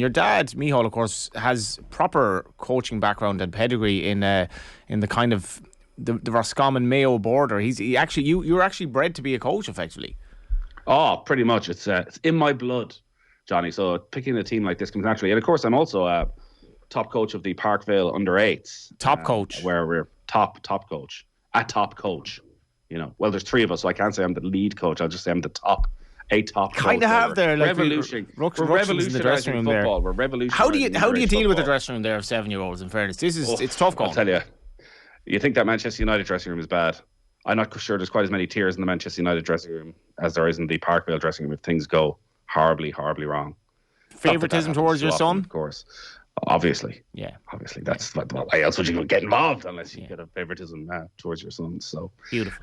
Your dad, Micheál, of course, has proper coaching background and pedigree in the kind of the Roscommon Mayo border. You were actually bred to be a coach, effectively. Oh, pretty much. It's in my blood, Johnny. So picking a team like this comes naturally. And of course, I'm also a top coach of the Parkvale under-8s. Top coach. Where we're top coach. A top coach. Well, there's 3 of us, so I can't say I'm the lead coach. I'll just say I'm the top coach. Kind of have there, like revolution. We're revolutionizing the dressing room football. There. We're revolutionizing. How do you deal with the dressing room there of 7-year-olds? In fairness, it's tough going. I'll tell you. You think that Manchester United dressing room is bad? I'm not sure there's quite as many tears in the Manchester United dressing room as there is in the Parkvale dressing room if things go horribly, horribly wrong. Favouritism towards your son? Of course. Obviously. Yeah. Obviously. That's why else would you get involved unless you get a favouritism towards your son. So beautiful.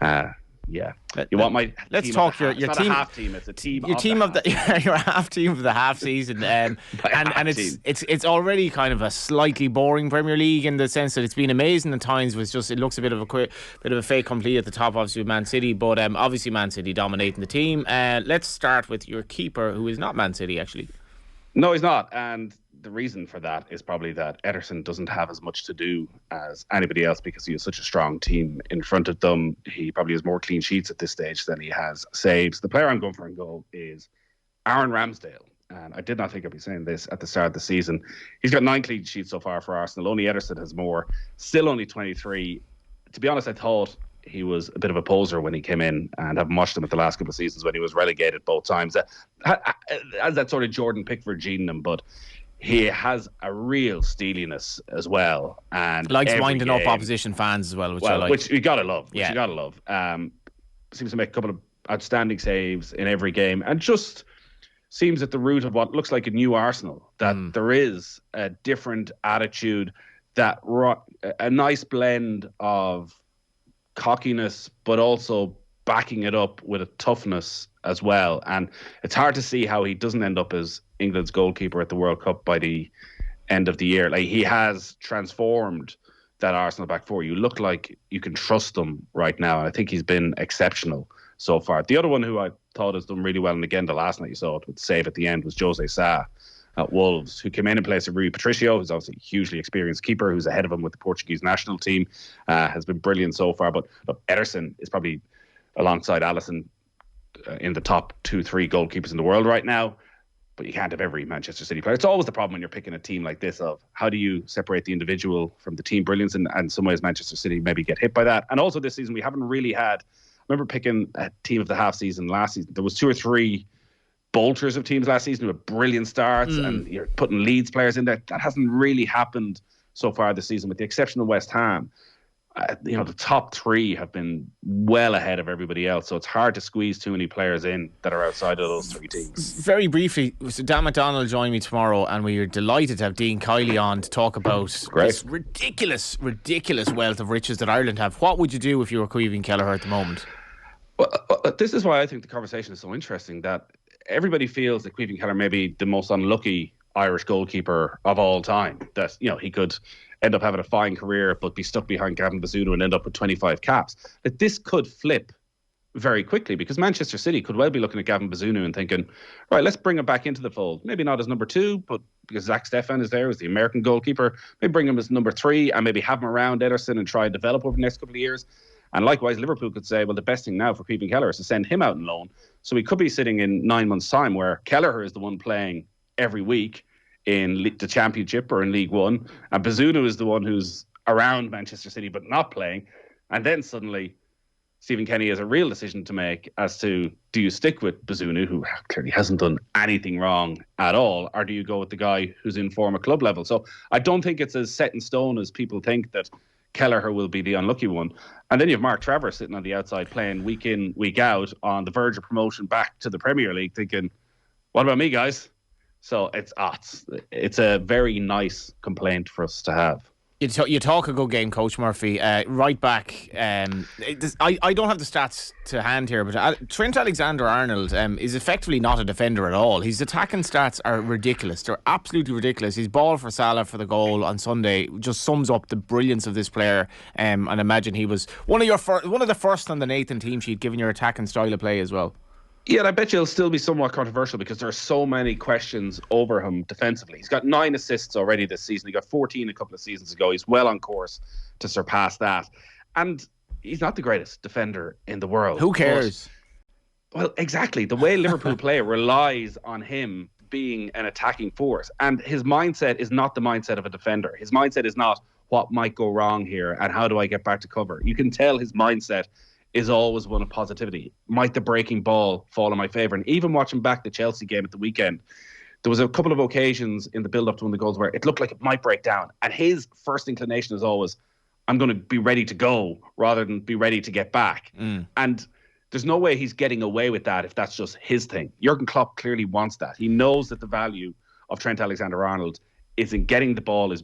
Yeah. You want my let's team talk your team. It's not a half team, it's a team. Your team of the your half team of the half season. And it's already kind of a slightly boring Premier League in the sense that it's been amazing at times, but it looks a bit of a fait complete at the top, obviously with Man City, but obviously Man City dominating the team. Let's start with your keeper, who is not Man City actually. No, he's not, and the reason for that is probably that Ederson doesn't have as much to do as anybody else because he has such a strong team in front of them. He probably has more clean sheets at this stage than he has saves. The player I'm going for in goal is Aaron Ramsdale. And I did not think I'd be saying this at the start of the season. He's got 9 clean sheets so far for Arsenal. Only Ederson has more. Still only 23. To be honest, I thought he was a bit of a poser when he came in and have watched him at the last couple of seasons when he was relegated both times. As that sort of Jordan Pickford gene in him, but he has a real steeliness as well, and likes winding up opposition fans as well, which you gotta love. Seems to make a couple of outstanding saves in every game, and just seems at the root of what looks like a new Arsenal. That there is a different attitude, a nice blend of cockiness, but also backing it up with a toughness as well. And it's hard to see how he doesn't end up as England's goalkeeper at the World Cup by the end of the year. Like, he has transformed that Arsenal back four. You look like you can trust him right now. And I think he's been exceptional so far. The other one who I thought has done really well, and again, the last night you saw it with the save at the end, was Jose Sa at Wolves, who came in place of Rui Patricio, who's obviously a hugely experienced keeper, who's ahead of him with the Portuguese national team, has been brilliant so far. But look, Ederson is probably, alongside Alisson, in the top 2-3 goalkeepers in the world right now. But you can't have every Manchester City player. It's always the problem when you're picking a team like this of how do you separate the individual from the team brilliance, and in some ways Manchester City maybe get hit by that. And also this season we haven't really had, I remember picking a team of the half season last season. There was 2 or 3 bolters of teams last season with brilliant starts and you're putting Leeds players in there. That hasn't really happened so far this season, with the exception of West Ham. The top 3 have been well ahead of everybody else, so it's hard to squeeze too many players in that are outside of those 3 teams. Very briefly, so Dan McDonald joined me tomorrow, and we are delighted to have Dean Kiley on to talk about this ridiculous wealth of riches that Ireland have. What would you do if you were Caoimhín Kelleher at the moment? Well, this is why I think the conversation is so interesting, that everybody feels that Caoimhín Kelleher may be the most unlucky Irish goalkeeper of all time. That, he could end up having a fine career but be stuck behind Gavin Bazunu and end up with 25 caps. That this could flip very quickly, because Manchester City could well be looking at Gavin Bazunu and thinking, right, let's bring him back into the fold. Maybe not as number 2, but because Zach Stefan is there as the American goalkeeper, maybe bring him as number 3 and maybe have him around Ederson and try and develop over the next couple of years. And likewise, Liverpool could say, well, the best thing now for Caoimhín Kelleher is to send him out on loan. So we could be sitting in 9 months' time where Kelleher is the one playing every week in the Championship or in League One, and Bazunu is the one who's around Manchester City but not playing. And then suddenly Stephen Kenny has a real decision to make as to, do you stick with Bazunu, who clearly hasn't done anything wrong at all, or do you go with the guy who's in form at club level? So I don't think it's as set in stone as people think, that Kelleher will be the unlucky one. And then you have Mark Travers sitting on the outside playing week in, week out, on the verge of promotion back to the Premier League, thinking, what about me, guys? So it's a very nice complaint for us to have. You talk a good game, Coach Murphy. Right back, I don't have the stats to hand here, but Trent Alexander-Arnold is effectively not a defender at all. His attacking stats are ridiculous. They're absolutely ridiculous. His ball for Salah for the goal on Sunday just sums up the brilliance of this player. And imagine he was one of the first on the Nathan team sheet, given your attacking style of play as well. Yeah, and I bet you he'll still be somewhat controversial because there are so many questions over him defensively. He's got 9 assists already this season. He got 14 a couple of seasons ago. He's well on course to surpass that. And he's not the greatest defender in the world. Who cares? Well, exactly. The way Liverpool play relies on him being an attacking force. And his mindset is not the mindset of a defender. His mindset is not what might go wrong here and how do I get back to cover. You can tell his mindset is always one of positivity. Might the breaking ball fall in my favour? And even watching back the Chelsea game at the weekend, there was a couple of occasions in the build-up to one of the goals where it looked like it might break down. And his first inclination is always, I'm going to be ready to go rather than be ready to get back. And there's no way he's getting away with that if that's just his thing. Jurgen Klopp clearly wants that. He knows that the value of Trent Alexander-Arnold is in getting the ball. His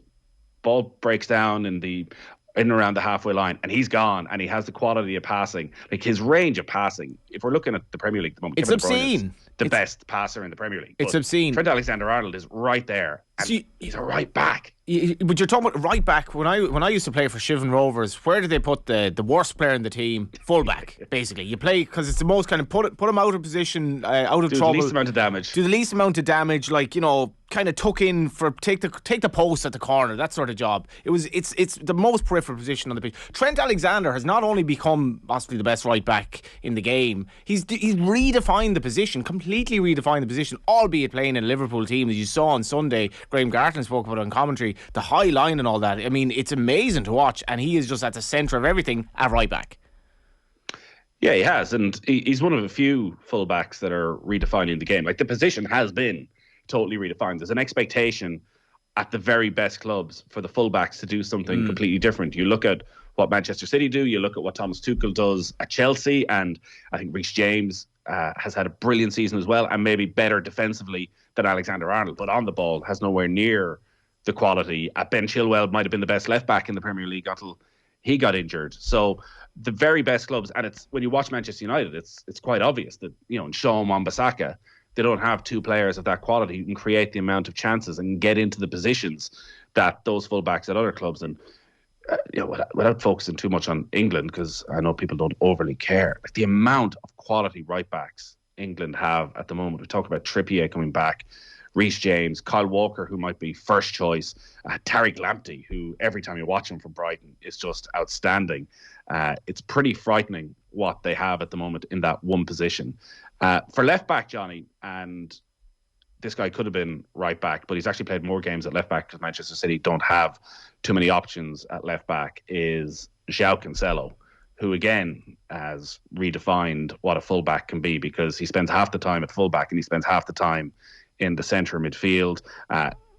ball breaks down in and around the halfway line, and he's gone, and he has the quality of passing. Like his range of passing, if we're looking at the Premier League at the moment, it's obscene. The best passer in the Premier League. It's obscene. Trent Alexander-Arnold is right there, and he's a right back. But you're talking about right back. When I used to play for Shivan Rovers, where did they put the worst player in the team? Fullback, basically. You play because it's the most kind of put him out of position, out of trouble. Do the least amount of damage. Do the least amount of damage, like, you know, kind of tuck in for take the post at the corner, that sort of job. It's the most peripheral position on the pitch. Trent Alexander has not only become possibly the best right back in the game, he's redefined the position, completely redefined the position, albeit playing in a Liverpool team, as you saw on Sunday. Graham Gartland spoke about it on commentary, the high line and all that. I mean, it's amazing to watch, and he is just at the centre of everything at right back. Yeah, he has, and he's one of a few fullbacks that are redefining the game. Like, the position has been totally redefined. There's an expectation at the very best clubs for the fullbacks to do something completely different. You look at what Manchester City do, you look at what Thomas Tuchel does at Chelsea, and I think Reece James has had a brilliant season as well, and maybe better defensively than Alexander-Arnold, but on the ball has nowhere near the quality. Ben Chilwell might have been the best left back in the Premier League until he got injured. So the very best clubs, and it's when you watch Manchester United, it's quite obvious that, you know, in Sean Wan-Bissaka, they don't have two players of that quality who can create the amount of chances and get into the positions that those fullbacks at other clubs. And you know, without focusing too much on England, because I know people don't overly care, like the amount of quality right backs England have at the moment. We talk about Trippier coming back, Reece James, Kyle Walker, who might be first choice, Tariq Lamptey, who every time you watch him from Brighton is just outstanding. It's pretty frightening what they have at the moment in that one position. For left back, Johnny, and this guy could have been right back, but he's actually played more games at left back because Manchester City don't have too many options at left back, is João Cancelo, who again has redefined what a fullback can be, because he spends half the time at fullback and he spends half the time in the centre midfield,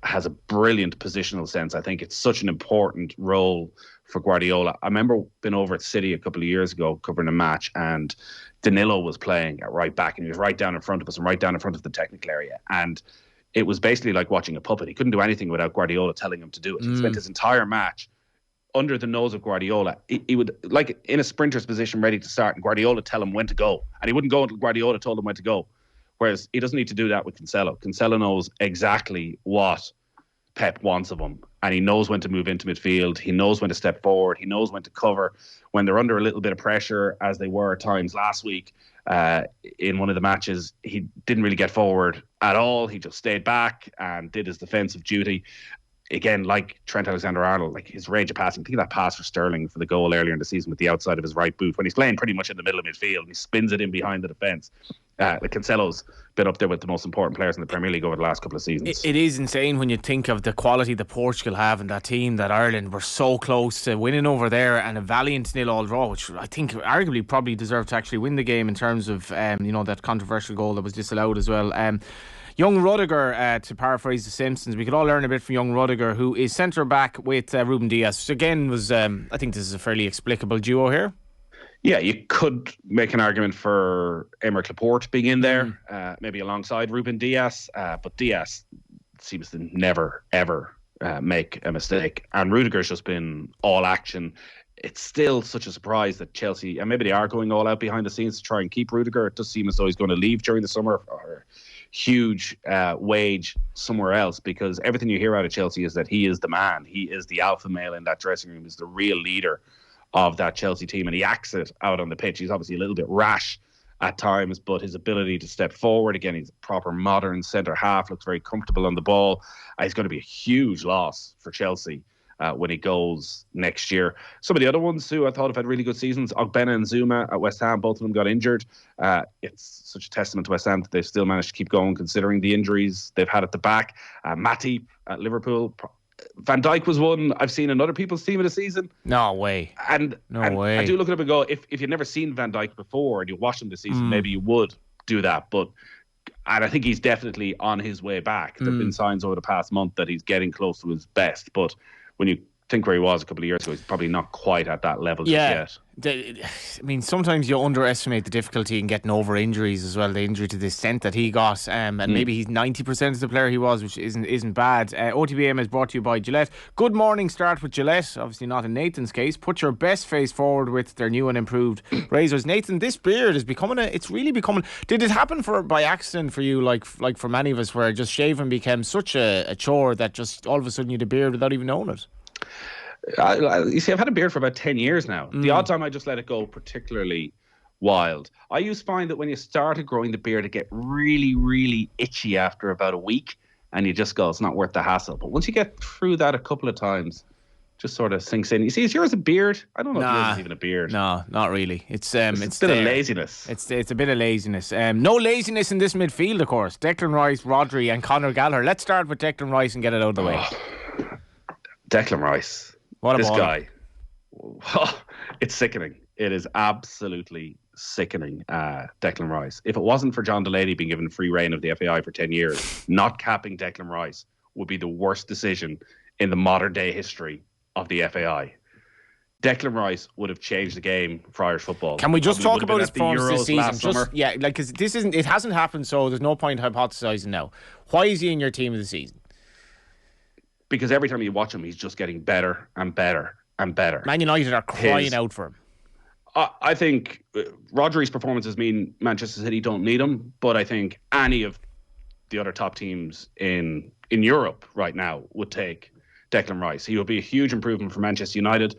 has a brilliant positional sense. I think it's such an important role for Guardiola. I remember being over at City a couple of years ago covering a match, and Danilo was playing at right back, and he was right down in front of us and right down in front of the technical area. And it was basically like watching a puppet. He couldn't do anything without Guardiola telling him to do it. He spent his entire match under the nose of Guardiola. He would, like in a sprinter's position, ready to start, and Guardiola tell him when to go. And he wouldn't go until Guardiola told him when to go. Whereas he doesn't need to do that with Cancelo. Cancelo knows exactly what Pep wants of him, and he knows when to move into midfield. He knows when to step forward. He knows when to cover when they're under a little bit of pressure, as they were at times last week. In one of the matches, he didn't really get forward at all. He just stayed back and did his defensive duty. Again, like Trent Alexander-Arnold, like his range of passing. Think of that pass for Sterling for the goal earlier in the season with the outside of his right boot, when he's playing pretty much in the middle of midfield and he spins it in behind the defence. Like Cancelo's been up there with the most important players in the Premier League over the last couple of seasons. It is insane when you think of the quality that Portugal have in that team, that Ireland were so close to winning over there, and a valiant 0-0 draw, which I think arguably probably deserved to actually win the game in terms of you know, that controversial goal that was disallowed as well. Young Rudiger, to paraphrase The Simpsons, we could all learn a bit from young Rudiger, who is centre back with Ruben Dias, which again was, I think this is a fairly explicable duo here. Yeah, you could make an argument for Aymeric Laporte being in there, maybe alongside Ruben Dias, but Dias seems to never, ever make a mistake. And Rudiger's just been all action. It's still such a surprise that Chelsea, and maybe they are going all out behind the scenes to try and keep Rudiger. It does seem as though he's going to leave during the summer for huge wage somewhere else, because everything you hear out of Chelsea is that he is the man. He is the alpha male in that dressing room. He's the real leader of that Chelsea team, and he acts it out on the pitch. He's obviously a little bit rash at times, but his ability to step forward, again, he's a proper modern centre half, looks very comfortable on the ball. He's going to be a huge loss for Chelsea when he goes next year. Some of the other ones who I thought have had really good seasons, Ogbena and Zuma at West Ham, both of them got injured. It's such a testament to West Ham that they've still managed to keep going considering the injuries they've had at the back. Matty at Liverpool. Van Dijk was one I've seen in other people's team of the season. No way. And I do look at him and go, if you've never seen Van Dijk before and you watch him this season, maybe you would do that. And I think he's definitely on his way back. There have been signs over the past month that he's getting close to his best. But when you think where he was a couple of years ago, he's probably not quite at that level yet. I mean, sometimes you underestimate the difficulty in getting over injuries as well. The injury to the extent that he got, and maybe he's 90% of the player he was, which isn't bad. OTB AM is brought to you by Gillette. Good morning. Start with Gillette. Obviously not in Nathan's case. Put your best face forward with their new and improved razors. Nathan, this beard is becoming it's really becoming. Did it happen by accident for you, like for many of us, where just shaving became such a chore that just all of a sudden you had a beard without even knowing it? You see, I've had a beard for about 10 years now. The odd time I just let it go particularly wild. I used to find that when you started growing the beard, it get really, really itchy after about a week, and you just go, it's not worth the hassle. But once you get through that a couple of times, just sort of sinks in. You see, is yours a beard? I don't know if yours is even a beard. No, not really. It's a bit of laziness. It's a bit of laziness. No laziness in this midfield, of course. Declan Rice, Rodri and Conor Gallagher. Let's start with Declan Rice and get it out of the way. Declan Rice. What this guy. It's sickening. It is absolutely sickening, Declan Rice. If it wasn't for John Delaney being given free reign of the FAI for 10 years, not capping Declan Rice would be the worst decision in the modern day history of the FAI. Declan Rice would have changed the game for Irish football. Can we just talk about his performance this season? Because it hasn't happened, so there's no point hypothesizing now. Why is he in your team of the season? Because every time you watch him, he's just getting better and better and better. Man United are crying out for him. I think Rodri's performances mean Manchester City don't need him, but I think any of the other top teams in Europe right now would take Declan Rice. He would be a huge improvement for Manchester United.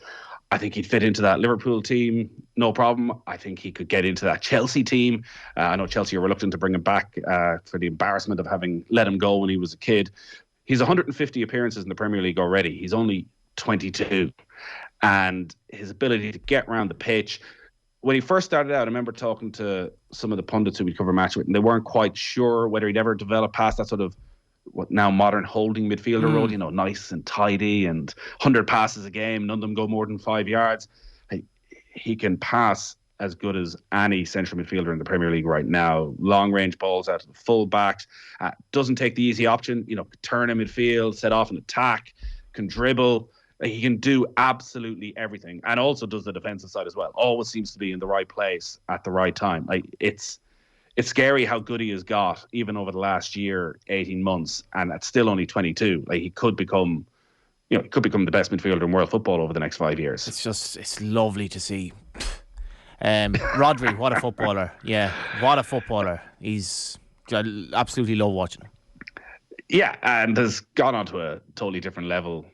I think he'd fit into that Liverpool team, no problem. I think he could get into that Chelsea team. I know Chelsea are reluctant to bring him back for the embarrassment of having let him go when he was a kid. He's 150 appearances in the Premier League already. He's only 22. And his ability to get around the pitch. When he first started out, I remember talking to some of the pundits who we'd cover match with, and they weren't quite sure whether he'd ever develop past that sort of what now modern holding midfielder role, nice and tidy and 100 passes a game. None of them go more than 5 yards. He can pass as good as any central midfielder in the Premier League right now. Long range balls out to the full backs. Doesn't take the easy option. Turn in midfield, set off an attack, can dribble. He can do absolutely everything, and also does the defensive side as well. Always seems to be in the right place at the right time. It's scary how good he has got, even over the last year, 18 months, and it's still only 22. He could become the best midfielder in world football over the next 5 years. It's lovely to see. Rodri, what a footballer. Yeah, what a footballer. I absolutely love watching him. Yeah, and has gone on to a totally different level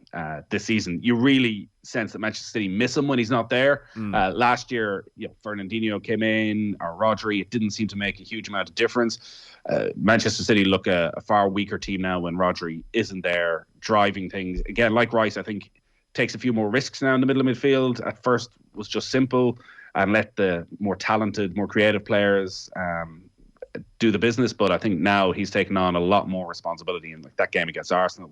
this season. You really sense that Manchester City miss him when he's not there. Last year, Fernandinho came in, or Rodri. It didn't seem to make a huge amount of difference. Manchester City look a far weaker team now when Rodri isn't there, driving things. Again, like Rice, I think takes a few more risks now in the middle of midfield. At first was just simple and let the more talented, more creative players do the business, but I think now he's taken on a lot more responsibility. And that game against Arsenal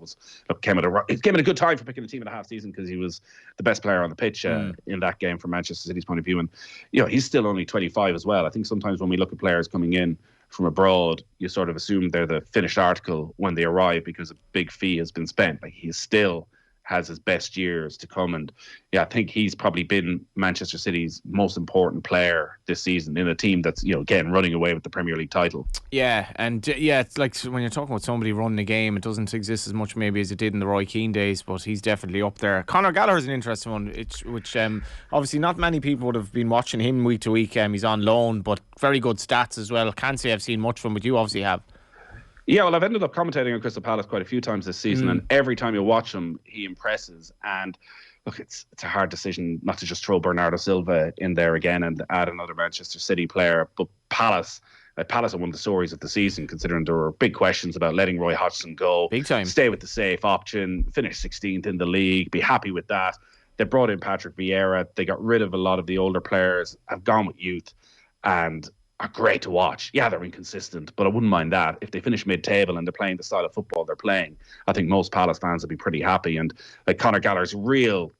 came at a good time for picking a team at a half season, because he was the best player on the pitch in that game from Manchester City's point of view. And he's still only 25 as well. I think sometimes when we look at players coming in from abroad, you sort of assume they're the finished article when they arrive because a big fee has been spent. He still has his best years to come, and I think he's probably been Manchester City's most important player this season in a team that's again running away with the Premier League title. Yeah, and it's like when you're talking about somebody running a game, it doesn't exist as much maybe as it did in the Roy Keane days, but he's definitely up there. Conor Gallagher is an interesting one, which obviously not many people would have been watching him week to week. He's on loan, but very good stats as well. Can't say I've seen much from him, but you obviously have. Yeah, well, I've ended up commentating on Crystal Palace quite a few times this season, and every time you watch him, he impresses. And look, it's a hard decision not to just throw Bernardo Silva in there again and add another Manchester City player. But Palace are one of the stories of the season, considering there were big questions about letting Roy Hodgson go. Big time. Stay with the safe option, finish 16th in the league, be happy with that. They brought in Patrick Vieira. They got rid of a lot of the older players, have gone with youth, and are great to watch. Yeah, they're inconsistent, but I wouldn't mind that. If they finish mid-table and they're playing the style of football they're playing, I think most Palace fans would be pretty happy. And like Conor Gallagher's real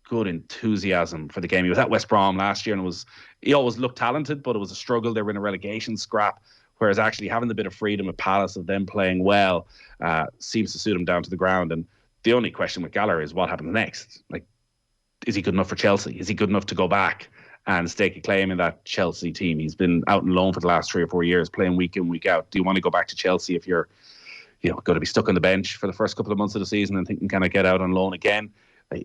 good enthusiasm for the game. He was at West Brom last year, and he always looked talented, but it was a struggle. They were in a relegation scrap, whereas actually having the bit of freedom at Palace of them playing well seems to suit him down to the ground. And the only question with Gallagher is what happens next. Like, is he good enough for Chelsea? Is he good enough to go back and stake a claim in that Chelsea team? He's been out on loan for the last 3 or 4 years, playing week in, week out. Do you want to go back to Chelsea if you're going to be stuck on the bench for the first couple of months of the season and thinking, can I get out on loan again?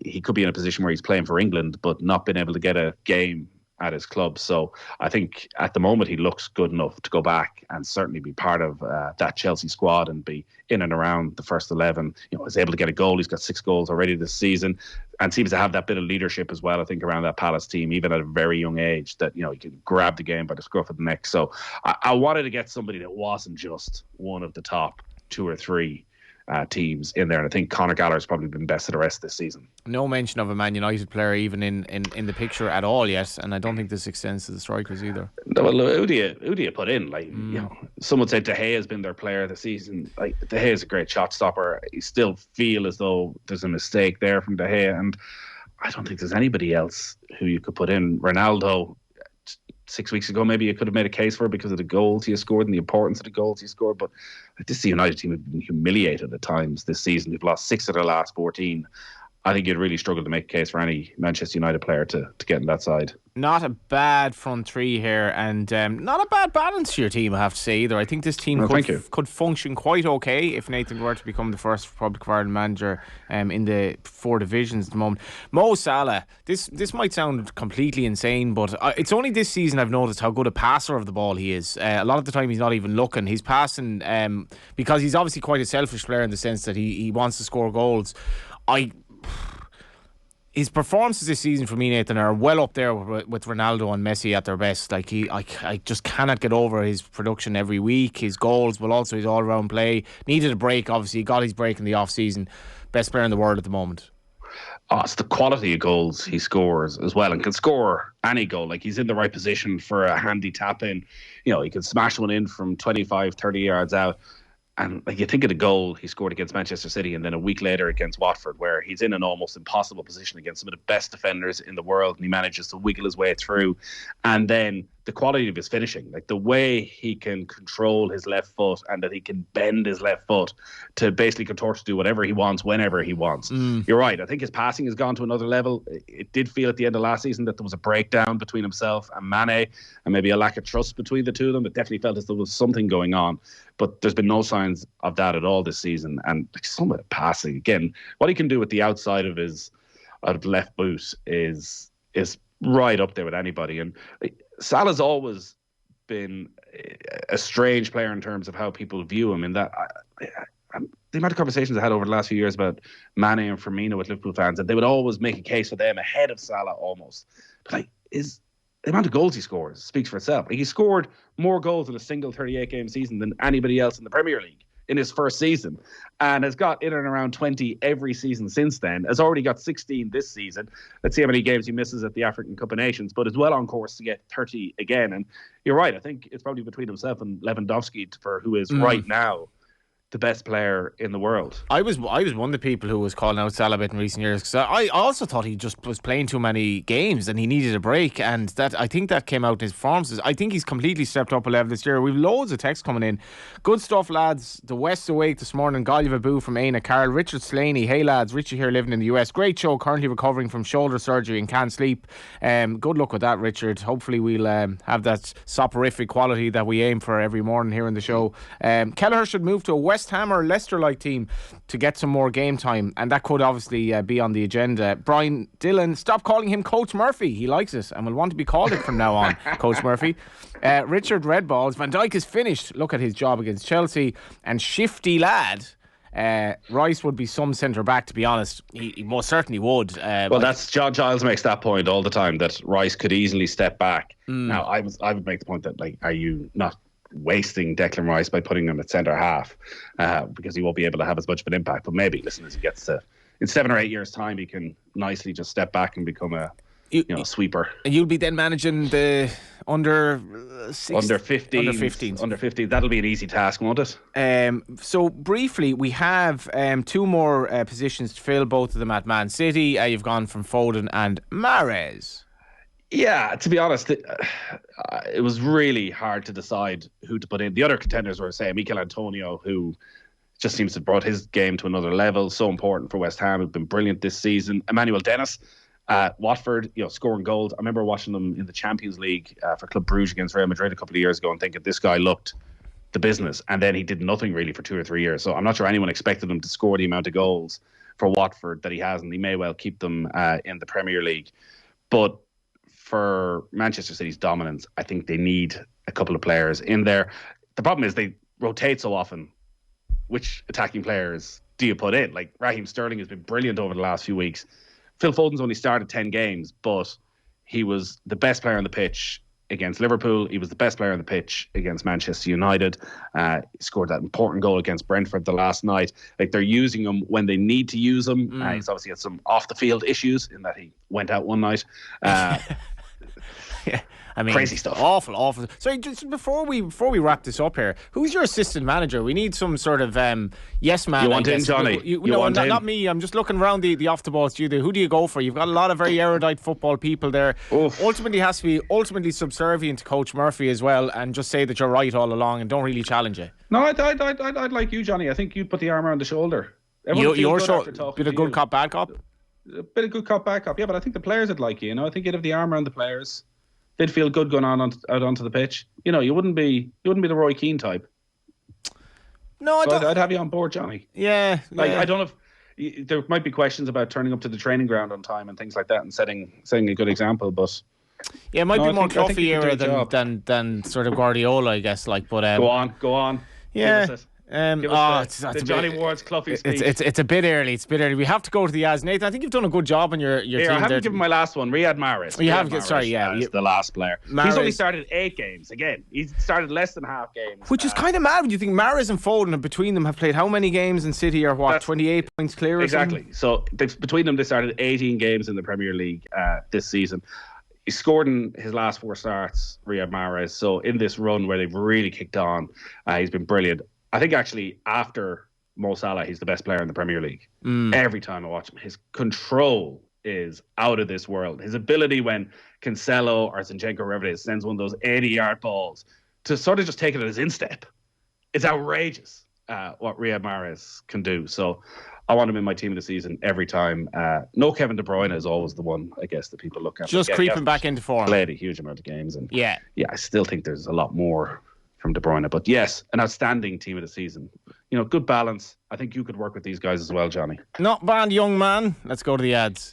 He could be in a position where he's playing for England, but not been able to get a game at his club. So I think at the moment he looks good enough to go back and certainly be part of that Chelsea squad and be in and around the first 11. He's able to get a goal. He's got 6 goals already this season and seems to have that bit of leadership as well, I think, around that Palace team, even at a very young age, that, he can grab the game by the scruff of the neck. So I wanted to get somebody that wasn't just one of the top 2 or 3 teams in there, and I think Conor Gallagher's probably been best of the rest this season. No mention of a Man United player even in the picture at all yet, and I don't think this extends to the strikers either. No, well, who do you put in? Some would say De Gea has been their player this season. Like, De Gea is a great shot stopper. You still feel as though there's a mistake there from De Gea, and I don't think there's anybody else who you could put in. Ronaldo, 6 weeks ago, maybe you could have made a case for it because of the goals he has scored and the importance of the goals he scored. But this United team have been humiliated at times this season. They've lost 6 of their last 14. I think you'd really struggle to make a case for any Manchester United player to get on that side. Not a bad front three here, and not a bad balance to your team, I have to say either. I think this team could function quite okay if Nathan were to become the first Republic of Ireland manager in the 4 divisions at the moment. Mo Salah, this might sound completely insane, but it's only this season I've noticed how good a passer of the ball he is. A lot of the time he's not even looking. He's passing because he's obviously quite a selfish player in the sense that he wants to score goals. His performances this season for me, Nathan, are well up there with Ronaldo and Messi at their best. Like I just cannot get over his production every week, his goals, but also his all-round play. Needed a break, obviously. He got his break in the off-season. Best player in the world at the moment. Oh, it's the quality of goals he scores as well, and can score any goal. Like, he's in the right position for a handy tap-in. He can smash one in from 25, 30 yards out. And like, you think of the goal he scored against Manchester City, and then a week later against Watford, where he's in an almost impossible position against some of the best defenders in the world, and he manages to wiggle his way through. And then the quality of his finishing, like the way he can control his left foot and that he can bend his left foot to basically contort to do whatever he wants, whenever he wants. You're right. I think his passing has gone to another level. It did feel at the end of last season that there was a breakdown between himself and Mane, and maybe a lack of trust between the two of them. It definitely felt as though there was something going on. But there's been no signs of that at all this season. And some of the passing, again, what he can do with the outside of his left boot is right up there with anybody. And Salah's always been a strange player in terms of how people view him. In that, the amount of conversations I had over the last few years about Mane and Firmino with Liverpool fans, and they would always make a case for them ahead of Salah almost. But the amount of goals he scores speaks for itself. He scored more goals in a single 38-game season than anybody else in the Premier League in his first season, and has got in and around 20 every season since then. Has already got 16 this season. Let's see how many games he misses at the African Cup of Nations, but is well on course to get 30 again. And you're right, I think it's probably between himself and Lewandowski for who is right now the best player in the world. I was one of the people who was calling out Salah a bit in recent years, because I also thought he just was playing too many games and he needed a break, and that I think that came out in his performances. I think he's completely stepped up a level this year. We've loads of texts coming in. Good stuff, lads. The West awake this morning. Gallagher Boo from Aina. Carl. Richard Slaney. Hey lads, Richie here living in the US. Great show. Currently recovering from shoulder surgery and can't sleep. Good luck with that, Richard. Hopefully we'll have that soporific quality that we aim for every morning here in the show. Kelleher should move to a West West Ham or Leicester-like team to get some more game time, and that could obviously be on the agenda. Brian Dillon, stop calling him Coach Murphy. He likes it and will want to be called it from now on, Coach Murphy. Richard Redballs, Van Dijk is finished. Look at his job against Chelsea. And Shifty Lad, Rice would be some centre-back, to be honest. He most certainly would. Well, that's John Giles makes that point all the time, that Rice could easily step back. Now, I would make the point that, like, are you not wasting Declan Rice by putting him at centre-half because he won't be able to have as much of an impact? But maybe, listen, as he gets to, in 7 or 8 years' time, he can nicely just step back and become a sweeper. And you'll be then managing the under 15s. Under 15. That'll be an easy task, won't it? So briefly, we have 2 more positions to fill, both of them at Man City. You've gone from Foden and Mahrez. Yeah, to be honest, it was really hard to decide who to put in. The other contenders were, say, Mikel Antonio, who just seems to have brought his game to another level. So important for West Ham. Has been brilliant this season. Emmanuel Dennis, Watford, scoring goals. I remember watching them in the Champions League for Club Brugge against Real Madrid a couple of years ago and thinking this guy looked the business. And then he did nothing really for 2 or 3 years. So I'm not sure anyone expected him to score the amount of goals for Watford that he has, and he may well keep them in the Premier League. But for Manchester City's dominance, I think they need a couple of players in there. The problem is they rotate so often. Which attacking players do you put in? Like, Raheem Sterling has been brilliant over the last few weeks. Phil Foden's only started 10 games, but he was the best player on the pitch against Liverpool. He was the best player on the pitch against Manchester United. He scored that important goal against Brentford the last night. Like, they're using him when they need to use him. He's obviously had some off-the-field issues in that he went out one night. Yeah, I mean, crazy stuff. Awful. So just before we wrap this up here, who's your assistant manager? We need some sort of yes man. You want in, Johnny? Not me. I'm just looking around the off the ball studio. Who do you go for? You've got a lot of very erudite football people there. Oof. Ultimately, has to be subservient to Coach Murphy as well, and just say that you're right all along and don't really challenge it. No, I'd like you, Johnny. I think you'd put the arm around the shoulder. Your shoulder, bit of good cop, bad cop. A bit of good cop, bad cop. Yeah, but I think the players would like you. I think you'd have the arm around the players. They'd feel good going out onto the pitch. You wouldn't be the Roy Keane type. No, I'd have you on board, Johnny. Yeah. I don't know if there might be questions about turning up to the training ground on time and things like that and setting a good example, but yeah, it might be more Cloughy era than sort of Guardiola, I guess. Go on. Yeah. It's the Johnny Ward's Cloughy speech. It's a bit early. We have to go to the ads. Nathan, I think you've done a good job on your team. I haven't given my last one. Riyad Mahrez. You have. Sorry, yeah. He's the last player. He's only started 8 games. Again, he's started less than half games. Which is kind of mad when you think Mahrez and Foden, between them, have played how many games in City? Or what? 28 points clear. Exactly. So between them, they started 18 games in the Premier League this season. He scored in his last 4 starts, Riyad Mahrez. So in this run where they've really kicked on, he's been brilliant. I think actually after Mo Salah, he's the best player in the Premier League. Every time I watch him, his control is out of this world. His ability when Cancelo or Zinchenko, whoever it is, sends one of those 80-yard balls to sort of just take it at his instep. It's outrageous what Riyad Mahrez can do. So I want him in my team of the season every time. No Kevin De Bruyne is always the one, I guess, that people look at. Just creeping back into form. Played a huge amount of games. And yeah, I still think there's a lot more from De Bruyne. But yes, an outstanding team of the season. Good balance. I think you could work with these guys as well, Johnny. Not bad, young man. Let's go to the ads.